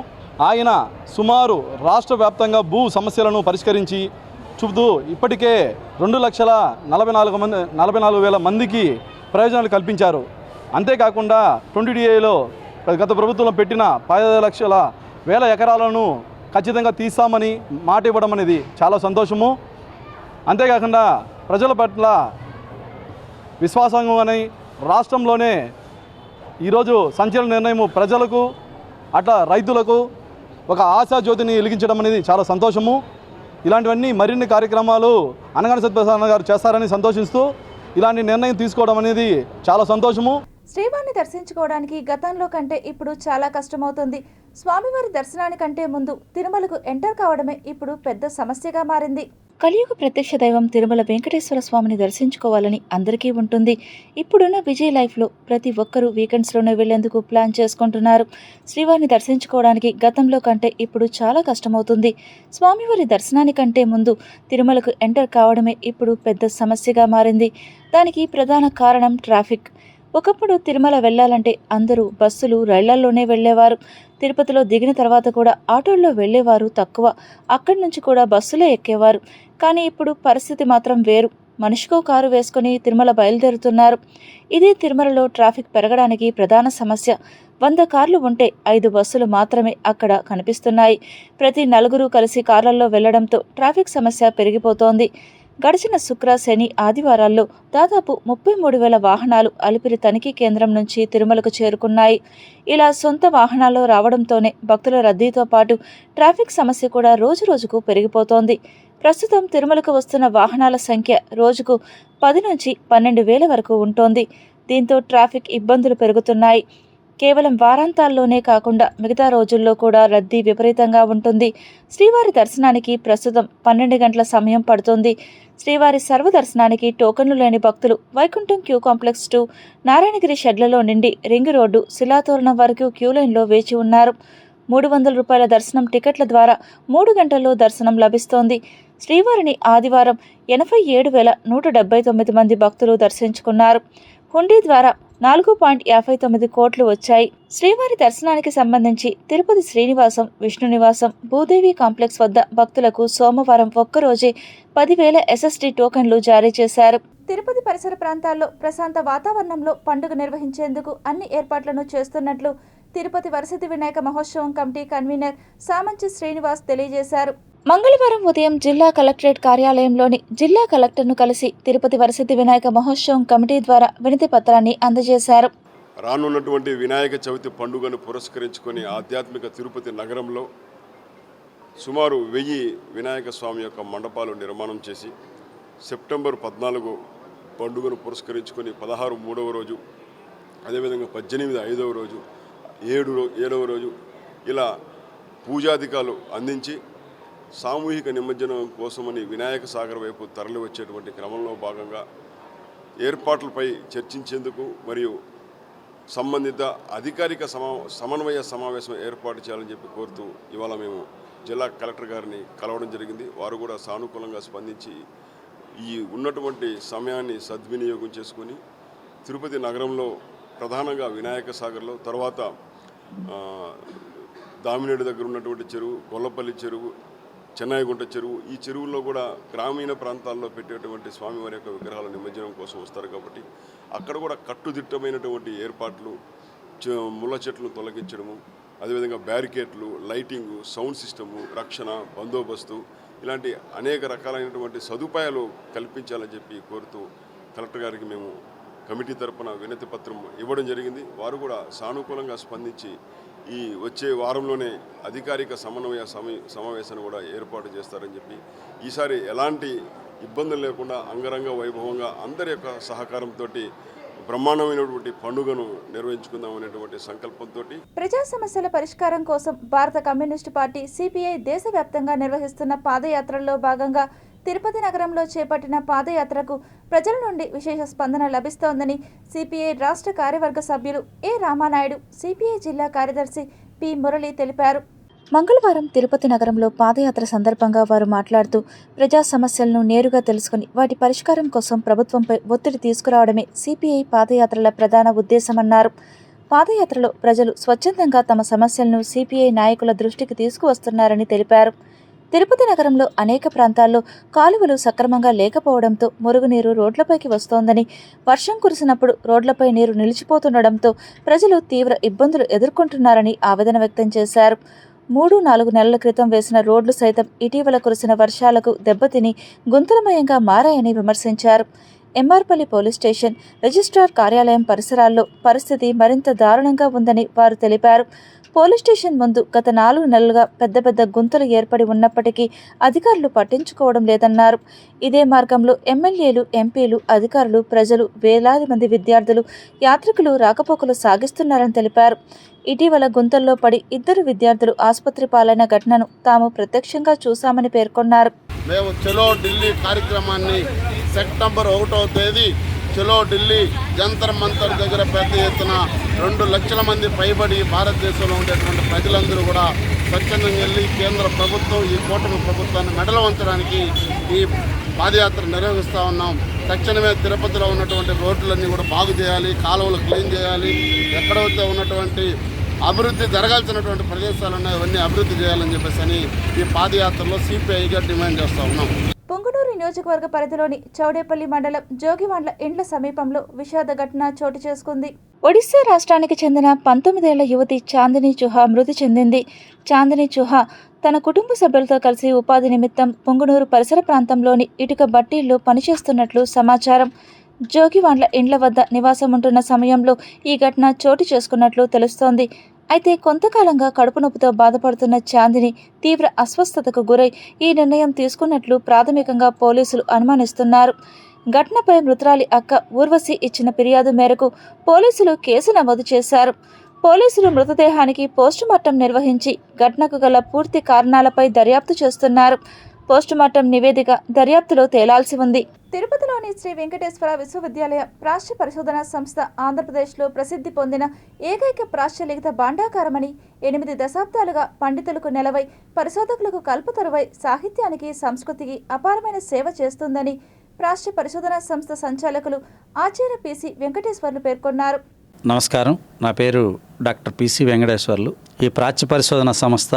ఆయన సుమారు రాష్ట్ర వ్యాప్తంగా భూ సమస్యలను పరిష్కరించి చూపుతూ ఇప్పటికే 2,44,000 మందికి ప్రయోజనాలు కల్పించారు. అంతేకాకుండా 20DAలో గత ప్రభుత్వంలో పెట్టిన 10,00,000 ఎకరాలను ఖచ్చితంగా తీస్తామని మాట ఇవ్వడం అనేది చాలా సంతోషము. అంతేకాకుండా ప్రజల పట్ల విశ్వాసంగా అని రాష్ట్రంలోనే ఈరోజు సంచలన నిర్ణయం ప్రజలకు అట్లా రైతులకు ఒక ఆశాజ్యోతిని వెలిగించడం అనేది చాలా సంతోషము. ఇలాంటివన్నీ మరిన్ని కార్యక్రమాలు అనగాని సత్యప్రసాద్ గారు చేస్తారని సంతోషిస్తూ ఇలాంటి నిర్ణయం తీసుకోవడం అనేది చాలా సంతోషము. శ్రీవారిని దర్శించుకోవడానికి గతంలో కంటే ఇప్పుడు చాలా కష్టమవుతుంది. స్వామివారి దర్శనానికంటే ముందు తిరుమలకు ఎంటర్ కావడమే ఇప్పుడు పెద్ద సమస్యగా మారింది. కలియుగ ప్రత్యక్ష దైవం తిరుమల వెంకటేశ్వర స్వామిని దర్శించుకోవాలని అందరికీ ఉంటుంది. ఇప్పుడున్న విజయ్ లైఫ్లో ప్రతి ఒక్కరూ వీకెండ్స్లోనే వెళ్లేందుకు ప్లాన్ చేసుకుంటున్నారు. శ్రీవారిని దర్శించుకోవడానికి గతంలో కంటే ఇప్పుడు చాలా కష్టమవుతుంది. స్వామివారి దర్శనానికంటే ముందు తిరుమలకు ఎంటర్ కావడమే ఇప్పుడు పెద్ద సమస్యగా మారింది. దానికి ప్రధాన కారణం ట్రాఫిక్. ఒకప్పుడు తిరుమల వెళ్లాలంటే అందరూ బస్సులు, రైళ్లలోనే వెళ్లేవారు. తిరుపతిలో దిగిన తర్వాత కూడా ఆటోల్లో వెళ్లేవారు తక్కువ. అక్కడి నుంచి కూడా బస్సులే ఎక్కేవారు. కానీ ఇప్పుడు పరిస్థితి మాత్రం వేరు. మనిషికో కారు వేసుకుని తిరుమల బయలుదేరుతున్నారు. ఇదే తిరుమలలో ట్రాఫిక్ పెరగడానికి ప్రధాన సమస్య. 100 కార్లు ఉంటే 5 బస్సులు మాత్రమే అక్కడ కనిపిస్తున్నాయి. ప్రతి 4 కలిసి కార్లలో వెళ్లడంతో ట్రాఫిక్ సమస్య పెరిగిపోతోంది. గడిచిన శుక్ర, శని, ఆదివారాల్లో దాదాపు 33,000 వాహనాలు అలిపిరి తనిఖీ కేంద్రం నుంచి తిరుమలకు చేరుకున్నాయి. ఇలా సొంత వాహనాల్లో రావడంతోనే భక్తుల రద్దీతో పాటు ట్రాఫిక్ సమస్య కూడా రోజురోజుకు పెరిగిపోతోంది. ప్రస్తుతం తిరుమలకు వస్తున్న వాహనాల సంఖ్య రోజుకు 10 నుంచి 12,000 వరకు ఉంటోంది. దీంతో ట్రాఫిక్ ఇబ్బందులు పెరుగుతున్నాయి. కేవలం వారాంతాల్లోనే కాకుండా మిగతా రోజుల్లో కూడా రద్దీ విపరీతంగా ఉంటుంది. శ్రీవారి దర్శనానికి ప్రస్తుతం 12 గంటల సమయం పడుతుంది. శ్రీవారి సర్వదర్శనానికి టోకన్లు లేని భక్తులు వైకుంఠం క్యూ కాంప్లెక్స్ 2, నారాయణగిరి షెడ్లలో నిండి రింగ్ రోడ్డు, శిలాతోరణం వరకు క్యూలైన్లో వేచి ఉన్నారు. 300 రూపాయల దర్శనం టికెట్ల ద్వారా 3 గంటల్లో దర్శనం లభిస్తోంది. శ్రీవారిని ఆదివారం 87,179 మంది భక్తులు దర్శించుకున్నారు. హుండీ ద్వారా 4.59 కోట్లు వచ్చాయి. శ్రీవారి దర్శనానికి సంబంధించి తిరుపతి శ్రీనివాసం, విష్ణు నివాసం, భూదేవి కాంప్లెక్స్ వద్ద భక్తులకు సోమవారం ఒక్కరోజే 10,000 SSD టోకన్లు జారీ చేశారు. తిరుపతి పరిసర ప్రాంతాల్లో ప్రశాంత వాతావరణంలో పండుగ నిర్వహించేందుకు అన్ని ఏర్పాట్లను చేస్తున్నట్లు తిరుపతి వరసిద్ధి వినాయక మహోత్సవం కమిటీ కన్వీనర్ సామంచి శ్రీనివాస్ తెలియజేశారు. మంగళవారం ఉదయం జిల్లా కలెక్టరేట్ కార్యాలయంలోని జిల్లా కలెక్టర్ను కలిసి తిరుపతి వరసిద్ధి వినాయక మహోత్సవం కమిటీ ద్వారా వినతి పత్రాన్ని అందజేశారు. రానున్నటువంటి వినాయక చవితి పండుగను పురస్కరించుకొని ఆధ్యాత్మిక తిరుపతి నగరంలో సుమారు 1000 వినాయక స్వామి యొక్క మండపాలు నిర్మాణం చేసి సెప్టెంబర్ 14 పండుగను పురస్కరించుకొని 16 3వ రోజు, అదేవిధంగా 18 5వ రోజు, 7వ రోజు ఇలా పూజాధికాలు అందించి సామూహిక నిమజ్జనం కోసమని వినాయక సాగర్ వైపు తరలి వచ్చేటువంటి క్రమంలో భాగంగా ఏర్పాట్లపై చర్చించేందుకు మరియు సంబంధిత అధికారిక సమన్వయ సమావేశం ఏర్పాటు చేయాలని చెప్పి కోరుతూ ఇవాళ మేము జిల్లా కలెక్టర్ గారిని కలవడం జరిగింది. వారు కూడా సానుకూలంగా స్పందించి ఈ ఉన్నటువంటి సమయాన్ని సద్వినియోగం చేసుకొని తిరుపతి నగరంలో ప్రధానంగా వినాయక సాగర్లో, తర్వాత దామినేడు దగ్గర ఉన్నటువంటి చెరువు, గొల్లపల్లి చెరువు, చెన్నాయిగుంట చెరువు, ఈ చెరువుల్లో కూడా గ్రామీణ ప్రాంతాల్లో పెట్టేటువంటి స్వామివారి యొక్క విగ్రహాల నిమజ్జనం కోసం వస్తారు కాబట్టి అక్కడ కూడా కట్టుదిట్టమైనటువంటి ఏర్పాట్లు, ముళ్ళ చెట్లు తొలగించడము, అదేవిధంగా బ్యారికేడ్లు, లైటింగు, సౌండ్ సిస్టము, రక్షణ, బందోబస్తు ఇలాంటి అనేక రకాలైనటువంటి సదుపాయాలు కల్పించాలని చెప్పి కోరుతూ కలెక్టర్ గారికి మేము కమిటీ తరపున వినతి పత్రం ఇవ్వడం జరిగింది. వారు కూడా సానుకూలంగా స్పందించి ఈ వచ్చే వారంలోనే అధికారిక సమన్వయ సమావేశాన్ని కూడా ఏర్పాటు చేస్తారని చెప్పి ఈసారి ఎలాంటి ఇబ్బందులు లేకుండా అంగరంగ వైభవంగా అందరి యొక్క సహకారంతో బ్రహ్మాండమైనటువంటి పండుగను నిర్వహించుకుందాం అనేటువంటి సంకల్పంతో ప్రజా సమస్యల పరిష్కారం కోసం భారత కమ్యూనిస్టు పార్టీ సిపిఐ దేశవ్యాప్తంగా నిర్వహిస్తున్న పాదయాత్రల్లో భాగంగా తిరుపతి నగరంలో చేపట్టిన పాదయాత్రకు ప్రజల నుండి విశేష స్పందన లభిస్తోందని సిపిఐ రాష్ట్ర కార్యవర్గ సభ్యులు ఏ రామానాయుడు, సిపిఐ జిల్లా కార్యదర్శి పి మురళి తెలిపారు. మంగళవారం తిరుపతి నగరంలో పాదయాత్ర సందర్భంగా వారు మాట్లాడుతూ ప్రజా సమస్యలను నేరుగా తెలుసుకుని వాటి పరిష్కారం కోసం ప్రభుత్వంపై ఒత్తిడి తీసుకురావడమే సిపిఐ పాదయాత్రల ప్రధాన ఉద్దేశమన్నారు. పాదయాత్రలో ప్రజలు స్వచ్ఛందంగా తమ సమస్యలను సిపిఐ నాయకుల దృష్టికి తీసుకువస్తున్నారని తెలిపారు. తిరుపతి నగరంలో అనేక ప్రాంతాల్లో కాలువలు సక్రమంగా లేకపోవడంతో మురుగునీరు రోడ్లపైకి వస్తోందని, వర్షం కురిసినప్పుడు రోడ్లపై నీరు నిలిచిపోతుండడంతో ప్రజలు తీవ్ర ఇబ్బందులు ఎదుర్కొంటున్నారని ఆవేదన వ్యక్తం చేశారు. 3-4 నెలల క్రితం వేసిన రోడ్లు సైతం ఇటీవల కురిసిన వర్షాలకు దెబ్బతిని గుంతలమయంగా మారాయని విమర్శించారు. ఎంఆర్పల్లి పోలీస్ స్టేషన్, రిజిస్ట్రార్ కార్యాలయం పరిసరాల్లో పరిస్థితి మరింత దారుణంగా ఉందని వారు తెలిపారు. పోలీస్ స్టేషన్ ముందు గత 4 నెలలుగా పెద్ద గుంతలు ఏర్పడి ఉన్నప్పటికీ అధికారులు పట్టించుకోవడం లేదన్నారు. ఇదే మార్గంలో ఎమ్మెల్యేలు, ఎంపీలు, అధికారులు, ప్రజలు, వేలాది మంది విద్యార్థులు, యాత్రికులు రాకపోకలు సాగిస్తున్నారని తెలిపారు. ఇటీవల గుంతల్లో పడి 2 విద్యార్థులు ఆసుపత్రి పాలైన ఘటనను తాము ప్రత్యక్షంగా చూశామని పేర్కొన్నారు. మేము చలో ఢిల్లీ కార్యక్రమాన్ని సెప్టెంబర్ 1వ తేదీ చలో ఢిల్లీ జంతర్ మంతర్ దగ్గర పెద్ద ఎత్తున 2 లక్షల మంది పైబడి భారతదేశంలో ఉండేటువంటి ప్రజలందరూ కూడా స్వచ్ఛందంగా వెళ్ళి కేంద్ర ప్రభుత్వం, ఈ కూటమి ప్రభుత్వాన్ని మెడలు వంచడానికి ఈ పాదయాత్ర నిర్వహిస్తూ ఉన్నాం. తక్షణమే తిరుపతిలో ఉన్నటువంటి రోడ్లన్నీ కూడా బాగు చేయాలి, కాలువలు క్లీన్ చేయాలి, ఎక్కడైతే ఉన్నటువంటి అభివృద్ధి జరగాల్సినటువంటి ప్రదేశాలు ఉన్నాయి అవన్నీ అభివృద్ధి చేయాలని చెప్పేసి ఈ పాదయాత్రలో సిపిఐగా డిమాండ్ చేస్తూ ఉన్నాం. పొంగునూరు నియోజకవర్గ పరిధిలోని చౌడేపల్లి మండలం జోగివాండ్ల ఇండ్ల సమీపంలో విషాద ఘటన చోటు చేసుకుంది. ఒడిశా రాష్ట్రానికి చెందిన 19 ఏళ్ల యువతి చాందిని చుహా మృతి చెందింది. చాందిని చుహా తన కుటుంబ సభ్యులతో కలిసి ఉపాధి నిమిత్తం పొంగునూరు పరిసర ప్రాంతంలోని ఇటుక బట్టీల్లో పనిచేస్తున్నట్లు సమాచారం. జోగివాండ్ల ఇండ్ల వద్ద నివాసం ఉంటున్న సమయంలో ఈ ఘటన చోటు చేసుకున్నట్లు తెలుస్తోంది. అయితే కొంతకాలంగా కడుపు నొప్పితో బాధపడుతున్న చాందిని తీవ్ర అస్వస్థతకు గురై ఈ నిర్ణయం తీసుకున్నట్లు ప్రాథమికంగా పోలీసులు అనుమానిస్తున్నారు. ఘటనపై మృతురాలి అక్క ఊర్వశి ఇచ్చిన ఫిర్యాదు మేరకు పోలీసులు కేసు నమోదు చేశారు. పోలీసులు మృతదేహానికి పోస్టుమార్టం నిర్వహించి ఘటనకు గల పూర్తి కారణాలపై దర్యాప్తు చేస్తున్నారు. పోస్టుమార్టం నివేదిక దర్యాప్తులో తేలాల్సి ఉంది. తిరుపతిలోని శ్రీ వెంకటేశ్వర విశ్వవిద్యాలయ ప్రాచ్య పరిశోధనా సంస్థ ఆంధ్రప్రదేశ్లో ప్రసిద్ధి పొందిన ఏకైక ప్రాచ్యలిఖిత భాండాగారమని 8 దశాబ్దాలుగా పండితులకు నెలవై పరిశోధకులకు కల్పతరువై సాహిత్యానికి, సంస్కృతికి అపారమైన సేవ చేస్తుందని ప్రాచ్య పరిశోధనా సంస్థ సంచాలకులు ఆచార్య పిసి వెంకటేశ్వర్లు పేర్కొన్నారు. నమస్కారం, నా పేరు డాక్టర్ పిసి వెంకటేశ్వర్లు. ఈ ప్రాచ్య పరిశోధన సంస్థ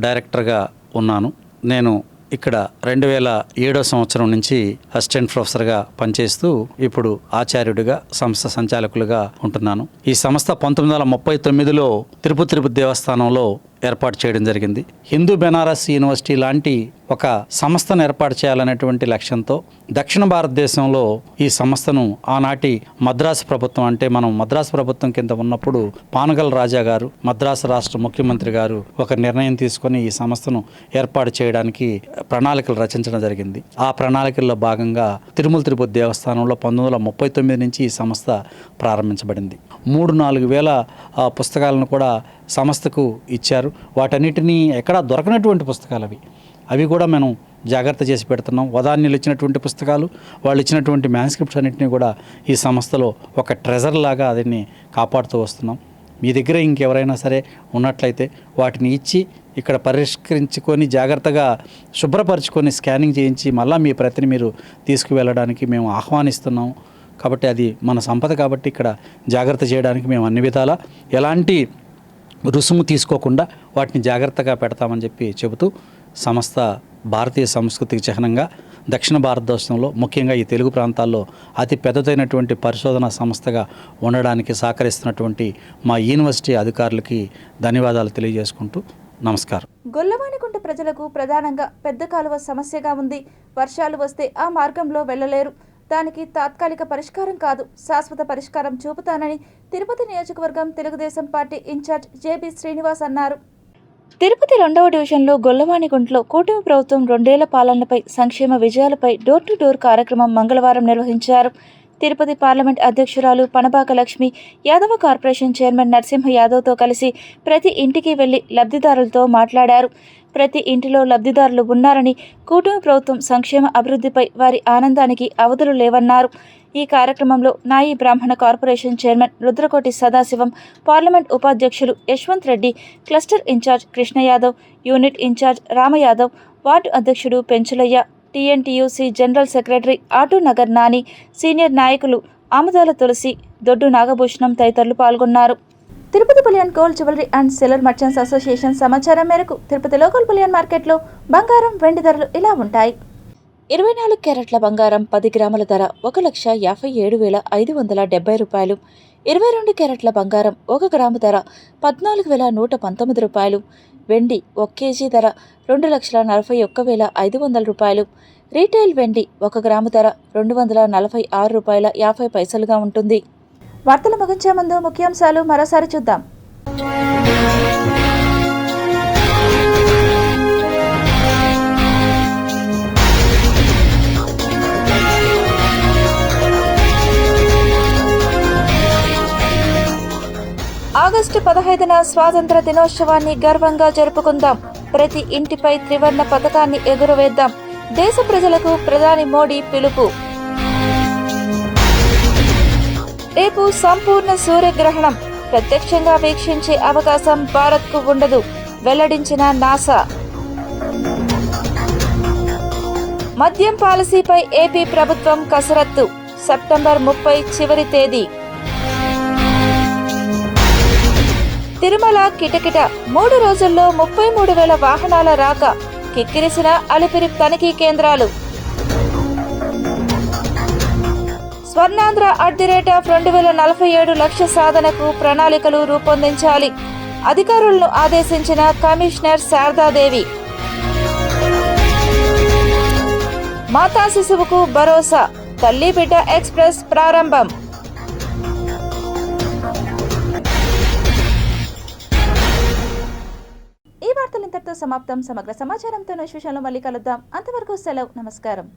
డైరెక్టర్గా ఉన్నాను. నేను ఇక్కడ 2007 సంవత్సరం నుంచి అసిస్టెంట్ ప్రొఫెసర్గా పనిచేస్తూ ఇప్పుడు ఆచార్యుడిగా సంస్థ సంచాలకులుగా ఉంటున్నాను. ఈ సంస్థ 1939లో తిరుపతి దేవస్థానంలో ఏర్పాటు చేయడం జరిగింది. హిందూ బెనారస్ యూనివర్సిటీ లాంటి ఒక సంస్థను ఏర్పాటు చేయాలనేటువంటి లక్ష్యంతో దక్షిణ భారతదేశంలో ఈ సంస్థను ఆనాటి మద్రాసు ప్రభుత్వం, అంటే మనం మద్రాసు ప్రభుత్వం కింద ఉన్నప్పుడు పానగల్ రాజా గారు, మద్రాసు రాష్ట్ర ముఖ్యమంత్రి గారు ఒక నిర్ణయం తీసుకొని ఈ సంస్థను ఏర్పాటు చేయడానికి ప్రణాళికలు రచించడం జరిగింది. ఆ ప్రణాళికల్లో భాగంగా తిరుపతి దేవస్థానంలో 1939 నుంచి ఈ సంస్థ ప్రారంభించబడింది. 3-4 వేల పుస్తకాలను కూడా సంస్థకు ఇచ్చారు. వాటన్నిటినీ ఎక్కడా దొరకనటువంటి పుస్తకాలు అవి కూడా మనం జాగ్రత్త చేసి పెడుతున్నాం. వదాన్యులు ఇచ్చినటువంటి పుస్తకాలు, వాళ్ళు ఇచ్చినటువంటి మ్యాన్స్క్రిప్ట్స్ అన్నింటినీ కూడా ఈ సంస్థలో ఒక ట్రెజర్ లాగా అదిని కాపాడుతూ వస్తున్నాం. మీ దగ్గర ఇంకెవరైనా సరే ఉన్నట్లయితే వాటిని ఇచ్చి ఇక్కడ పరిష్కరించుకొని జాగ్రత్తగా శుభ్రపరచుకొని స్కానింగ్ చేయించి మళ్ళీ మీ ప్రతిని మీరు తీసుకువెళ్ళడానికి మేము ఆహ్వానిస్తున్నాం. కాబట్టి అది మన సంపద కాబట్టి ఇక్కడ జాగ్రత్త చేయడానికి మేము అన్ని విధాలా ఎలాంటి రుసుము తీసుకోకుండా వాటిని జాగ్రత్తగా పెడతామని చెబుతూ సంస్థ భారతీయ సంస్కృతికి చిహ్నంగా దక్షిణ భారతదేశంలో ముఖ్యంగా ఈ తెలుగు ప్రాంతాల్లో అతి పెద్దదైనటువంటి పరిశోధనా సంస్థగా ఉండడానికి సహకరిస్తున్నటువంటి మా యూనివర్సిటీ అధికారులకి ధన్యవాదాలు తెలియజేసుకుంటూ నమస్కారం. గొల్లవానిగుంట ప్రజలకు ప్రధానంగా పెద్ద కాలువ సమస్యగా ఉంది. వర్షాలు వస్తే ఆ మార్గంలో వెళ్ళలేరు. దానికి తాత్కాలిక పరిష్కారం కాదు, శాశ్వత పరిష్కారం చూపుతానని తిరుపతి నియోజకవర్గం Telugu Desam party incharge JB Srinivas అన్నారు. తిరుపతి 2వ డివిజన్లో గొల్లవానిగుంటలో కూటమి ప్రభుత్వం 2 ఏళ్ల పాలనపై సంక్షేమ విజయాలపై డోర్ టు డోర్ కార్యక్రమం మంగళవారం నిర్వహించారు. తిరుపతి పార్లమెంట్ అధ్యక్షురాలు పనబాక లక్ష్మి యాదవ కార్పొరేషన్ చైర్మన్ నరసింహ యాదవ్తో కలిసి ప్రతి ఇంటికి వెళ్లి లబ్ధిదారులతో మాట్లాడారు. ప్రతి ఇంటిలో లబ్ధిదారులు ఉన్నారని, కూటమి ప్రభుత్వం సంక్షేమ అభివృద్ధిపై వారి ఆనందానికి అవధులు లేవన్నారు. ఈ కార్యక్రమంలో నాయి బ్రాహ్మణ corporation chairman Rudrakoti Sadasivam, parliament ఉపాధ్యక్షులు Yashwant Reddy, cluster incharge Krishna Yadav, unit incharge Ramayadav, ward అధ్యక్షుడు Penchulayya, TNTUC general secretary auto Nagar Nani, senior నాయకులు ఆముదాల తులసి, దొడ్డు నాగభూషణం తదితరులు పాల్గొన్నారు. Tirupati bullion gold jewellery and silver merchants association సమాచారం మేరకు తిరుపతి లోకల్ బులియన్ మార్కెట్లో బంగారం, వెండి ధరలు ఇలా ఉంటాయి. 24 క్యారెట్ల బంగారం 10 గ్రాముల ధర 1,57,570 రూపాయలు. 22 క్యారెట్ల బంగారం 1 గ్రాము ధర 14,119 రూపాయలు. వెండి 1 కేజీ ధర 2,41,500 రూపాయలు. రీటైల్ వెండి 1 గ్రాము ధర 246 రూపాయల 50 పైసలుగా ఉంటుంది. వార్తలు ముగించే ముందు ముఖ్యాంశాలు మరోసారి చూద్దాం. ఆగస్టు 15న స్వాతంత్ర దినోత్సవాన్ని గర్వంగా జరుపుకుందాం. ప్రతి ఇంటిపై త్రివర్ణ పతాకాన్ని ఎగురవేద్దాం. దేశ ప్రజలకు ప్రధాని మోడీ పిలుపు. రేపు సంపూర్ణ సూర్యగ్రహణం. ప్రత్యక్షంగా వీక్షించే అవకాశం భారత్కు ఉండదు, వెల్లడించిన నాసా. మద్యం పాలసీపై ఏపీ ప్రభుత్వం కసరత్తు. సెప్టెంబర్ 30 చివరి తేదీ. తిరుమల కిటకిట 3 రోజుల్లో 33,000 వాహనాల రాక. కిక్కిరిసిన అలిపిరి తనిఖీ కేంద్రాలు. స్వర్ణాంధ్ర @2047 లక్ష్య సాధనకు ప్రణాళికలు రూపొందించాలి. అధికారులను ఆదేశించిన కమిషనర్ శారదాదేవి. మాతా శిశువుకు భరోసా. తల్లి బిడ్డ ఎక్స్ప్రెస్ ప్రారంభం. ఈ వార్తలు ఇంతటితో సమాప్తం. సమగ్ర సమాచారంతో నెక్స్ట్ విషయంలో మళ్ళీ కలుద్దాం. అంతవరకు సెలవు. నమస్కారం.